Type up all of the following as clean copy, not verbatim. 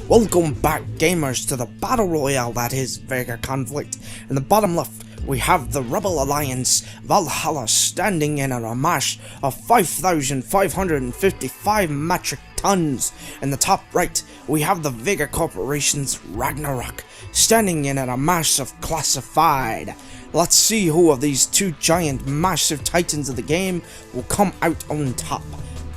Welcome back, gamers, to the battle royale that is Vega conflict. In the bottom left, we have the Rebel Alliance Valhalla standing in at a mass of 5,555 metric tons. In the top right, we have the Vega Corporation's Ragnarok standing in at a mass of classified. Let's see who of these two giant massive titans of the game will come out on top.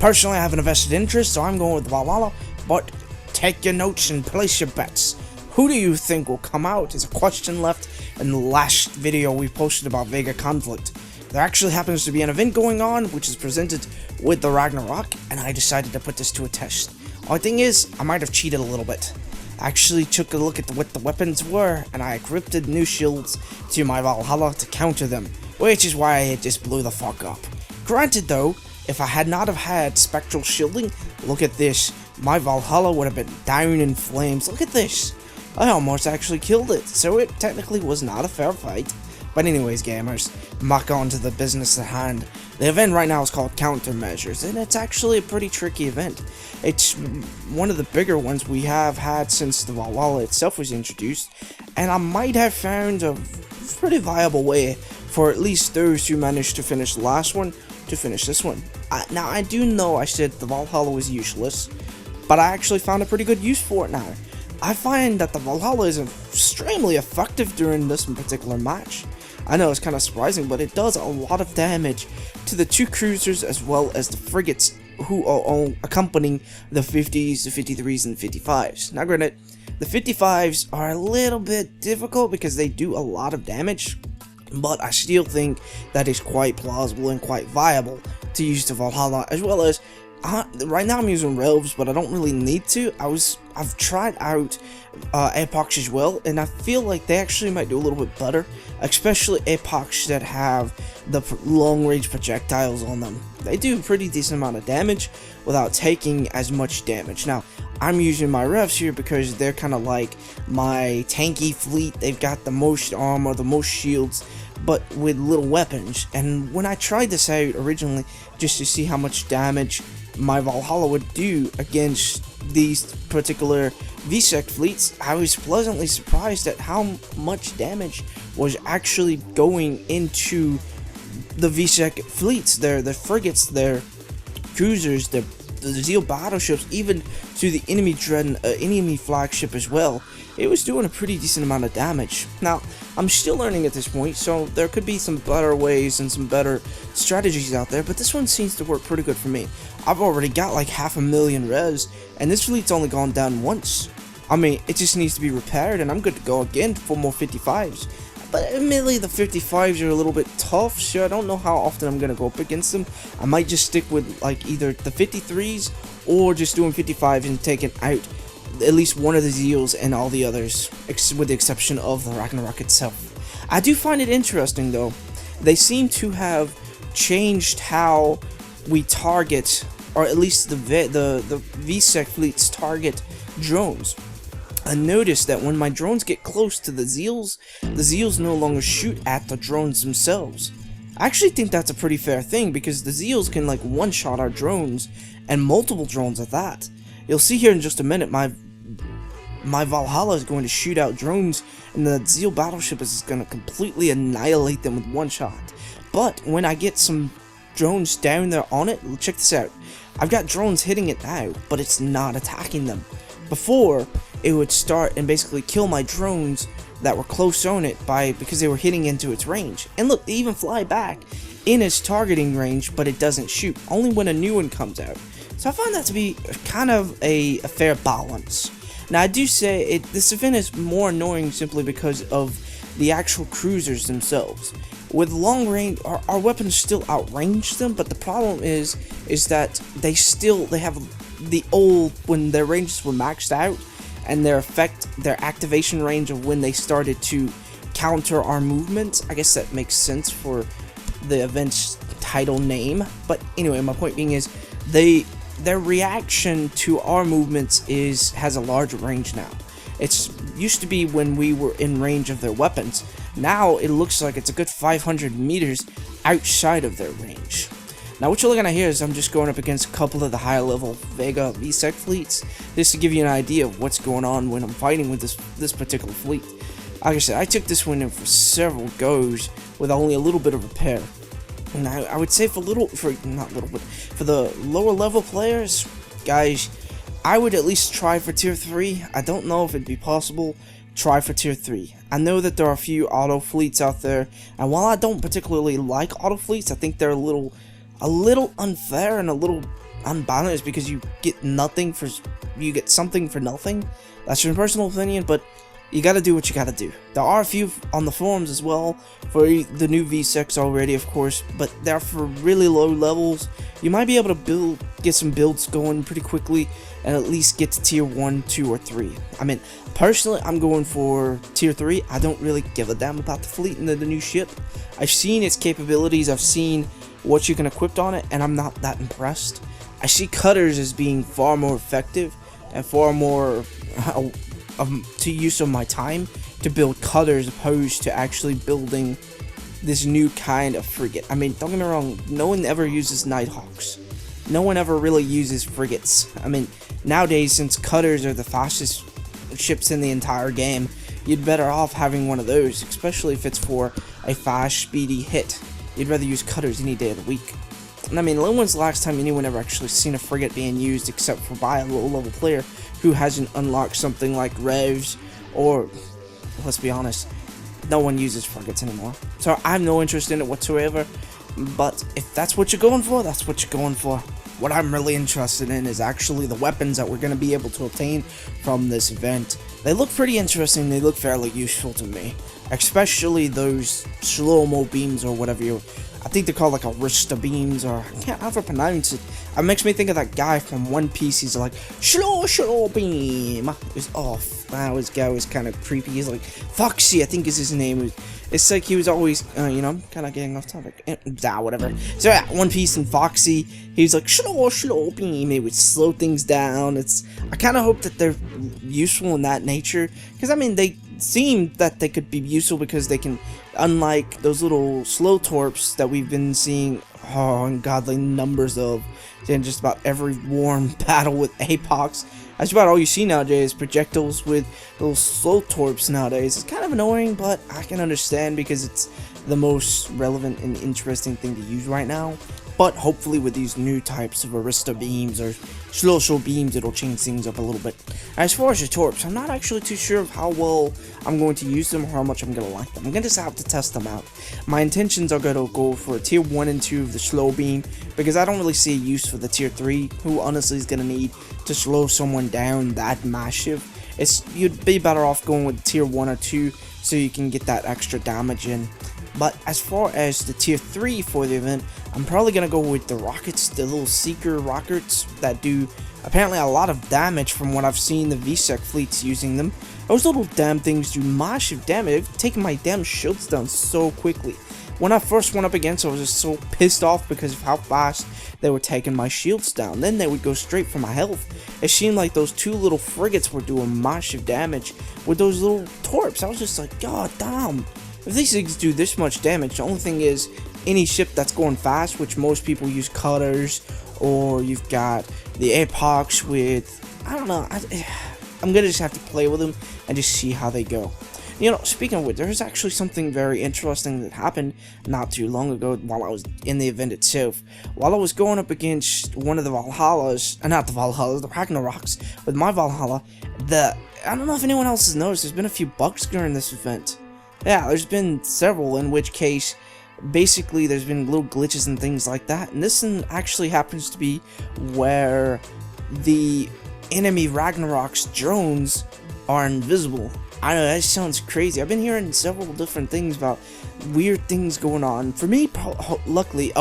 Personally, I have an invested interest, so I'm going with Valhalla, but take your notes and place your bets. Who do you think will come out is a question left in the last video we posted about Vega conflict. There actually happens to be an event going on which is presented with the Ragnarok, and I decided to put this to a test. Only thing is, I might have cheated a little bit. I actually took a look at what the weapons were, and I equipped new shields to my Valhalla to counter them, which is why it just blew the fuck up. Granted though, if I had not have had spectral shielding, look at this. My Valhalla would have been down in flames. Look at this. I almost actually killed it, so it technically was not a fair fight. But anyways, gamers, back on to the business at hand. The event right now is called Countermeasures, and it's actually a pretty tricky event. It's one of the bigger ones we have had since the Valhalla itself was introduced, and I might have found a pretty viable way for at least those who managed to finish the last one to finish this one. Now, I do know I said the Valhalla was useless, but I actually found a pretty good use for it now. I find that the Valhalla is extremely effective during this particular match. I know it's kind of surprising, but it does a lot of damage to the two cruisers as well as the frigates who are accompanying the 50s, the 53s, and 55s. Now granted, the 55s are a little bit difficult because they do a lot of damage, but I still think that is quite plausible and quite viable to use the Valhalla, as well as right now I'm using Relves, but I don't really need to. I've tried out epochs as well, and I feel like they actually might do a little bit better, especially epochs that have the long range projectiles on them. They do a pretty decent amount of damage without taking as much damage. Now, I'm using my Revs here because they're kind of like my tanky fleet. They've got the most armor, the most shields, but with little weapons. And when I tried this out originally just to see how much damage my Valhalla would do against these particular Vsec fleets, I was pleasantly surprised at how much damage was actually going into the Vsec fleets, their frigates, their cruisers, the Zeal battleships, even to the enemy enemy flagship as well. It was doing a pretty decent amount of damage. Now, I'm still learning at this point, so there could be some better ways and some better strategies out there, but this one seems to work pretty good for me. I've already got like 500,000 res, and this fleet's only gone down once. I mean, it just needs to be repaired, and I'm good to go again for more 55s. But admittedly, the 55s are a little bit tough, so I don't know how often I'm going to go up against them. I might just stick with like either the 53s or just doing 55s and taking out at least one of the Zeals and all the others, with the exception of the Ragnarok itself. I do find it interesting though. They seem to have changed how we target, or at least the Vsec fleets target drones. I noticed that when my drones get close to the Zeals no longer shoot at the drones themselves. I actually think that's a pretty fair thing, because the Zeals can like one-shot our drones, and multiple drones at that. You'll see here in just a minute, my Valhalla is going to shoot out drones, and the Zeal battleship is going to completely annihilate them with one shot. But when I get some drones down there on it, check this out. I've got drones hitting it now, but it's not attacking them. Before, it would start and basically kill my drones that were close on it because they were hitting into its range. And look, they even fly back in its targeting range, but it doesn't shoot, only when a new one comes out. So I find that to be kind of a fair balance. Now, I do say this event is more annoying simply because of the actual cruisers themselves. With long range, our weapons still outrange them, but the problem is that they have the old, when their ranges were maxed out, and their activation range of when they started to counter our movements. I guess that makes sense for the event's title name. But anyway, my point being is their reaction to our movements has a larger range now. It's used to be when we were in range of their weapons. Now it looks like it's a good 500 meters outside of their range. Now what you're looking at here is I'm just going up against a couple of the higher level Vega Vsec fleets, just to give you an idea of what's going on when I'm fighting with this particular fleet. Like I said, I took this one in for several goes with only a little bit of repair. And I would say for the lower level players, guys, I would at least try for tier 3. I don't know if it'd be possible. Try for tier 3. I know that there are a few auto fleets out there, and while I don't particularly like auto fleets, I think they're a little unfair and a little unbalanced because you get something for nothing. That's your personal opinion, but you gotta do what you gotta do. There are a few on the forums as well for the new Vsecs already, of course, but they're for really low levels. You might be able to get some builds going pretty quickly and at least get to tier 1, 2, or 3. I mean, personally, I'm going for tier 3. I don't really give a damn about the fleet and the new ship. I've seen its capabilities, I've seen what you can equip on it, and I'm not that impressed. I see cutters as being far more effective and far more to use of my time to build cutters opposed to actually building this new kind of frigate. I mean, don't get me wrong, no one ever uses Nighthawks. No one ever really uses frigates. I mean, nowadays, since cutters are the fastest ships in the entire game, you'd better off having one of those, especially if it's for a fast, speedy hit. You'd rather use cutters any day of the week. And I mean, when's the last time anyone ever actually seen a frigate being used except for by a low-level player who hasn't unlocked something like revs, or, let's be honest, no one uses frigates anymore. So I have no interest in it whatsoever, but if that's what you're going for, that's what you're going for. What I'm really interested in is actually the weapons that we're going to be able to obtain from this event. They look pretty interesting, they look fairly useful to me, especially those slow-mo beams or whatever I think they're called like Arista beams, or I can't ever pronounce it. It makes me think of that guy from One Piece. He's like, slow beam. That guy was kind of creepy. He's like, Foxy, I think is his name. It's like he was always, kind of getting off topic. Whatever. So yeah, One Piece and Foxy, he's like, slow beam. It would slow things down. I kind of hope that they're useful in that nature, because I mean, they seem that they could be useful because they can, unlike those little slow torps that we've been seeing ungodly numbers of in just about every warm battle with Apox. That's about all you see nowadays, projectiles with those slow torps nowadays. It's kind of annoying, but I can understand because it's the most relevant and interesting thing to use right now. But hopefully with these new types of Arista beams or slow beams, it'll change things up a little bit. As far as the torps, I'm not actually too sure of how well I'm going to use them or how much I'm going to like them. I'm going to just have to test them out. My intentions are going to go for tier 1 and 2 of the slow beam, because I don't really see a use for the tier 3, who honestly is going to need to slow someone down that massive. You'd be better off going with tier 1 or 2 so you can get that extra damage in. But as far as the tier 3 for the event, I'm probably going to go with the rockets, the little seeker rockets that do apparently a lot of damage from what I've seen the Vsec fleets using them. Those little damn things do massive damage. They've taken my damn shields down so quickly. When I first went up against, I was just so pissed off because of how fast they were taking my shields down. Then they would go straight for my health. It seemed like those two little frigates were doing massive damage with those little torps. I was just like, god damn. If these things do this much damage, the only thing is, any ship that's going fast, which most people use cutters, or you've got the Apox with, I don't know, I'm gonna just have to play with them and just see how they go. Speaking of which, there's actually something very interesting that happened not too long ago while I was in the event itself. While I was going up against one of the Valhallas, the Ragnaroks, with my Valhalla, I don't know if anyone else has noticed, there's been a few bugs during this event. Yeah, there's been several, in which case, basically there's been little glitches and things like that, and this one actually happens to be where the enemy Ragnarok's drones are invisible. I know, that sounds crazy. I've been hearing several different things about weird things going on. For me, luckily,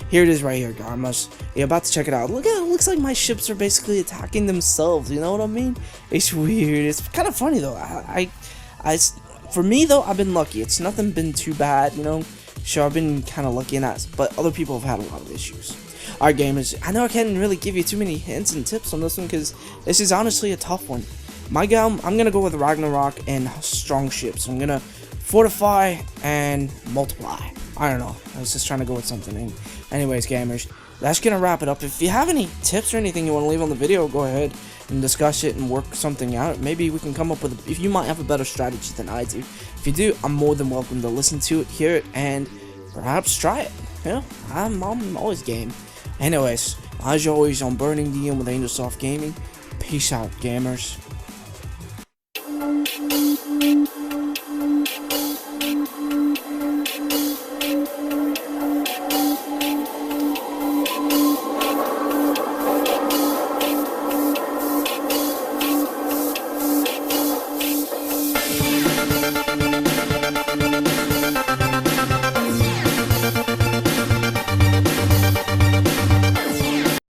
here it is right here, Garmas. You're about to check it out. Look at it, it looks like my ships are basically attacking themselves, you know what I mean? It's weird. It's kind of funny, though. For me, though, I've been lucky. It's nothing been too bad, Sure, I've been kind of lucky in that, but other people have had a lot of issues. Alright, gamers, I know I can't really give you too many hints and tips on this one, because this is honestly a tough one. I'm going to go with Ragnarok and strong ships. I'm going to fortify and multiply. I don't know. I was just trying to go with something. Anyways, gamers, that's gonna wrap it up. If you have any tips or anything you want to leave on the video, go ahead and discuss it and work something out. Maybe we can come up with if you might have a better strategy than I do. If you do, I'm more than welcome to listen to it, hear it, and perhaps try it. Yeah, I'm always game. Anyways, as always, I'm Burning DM with Angelsoft Gaming. Peace out, gamers.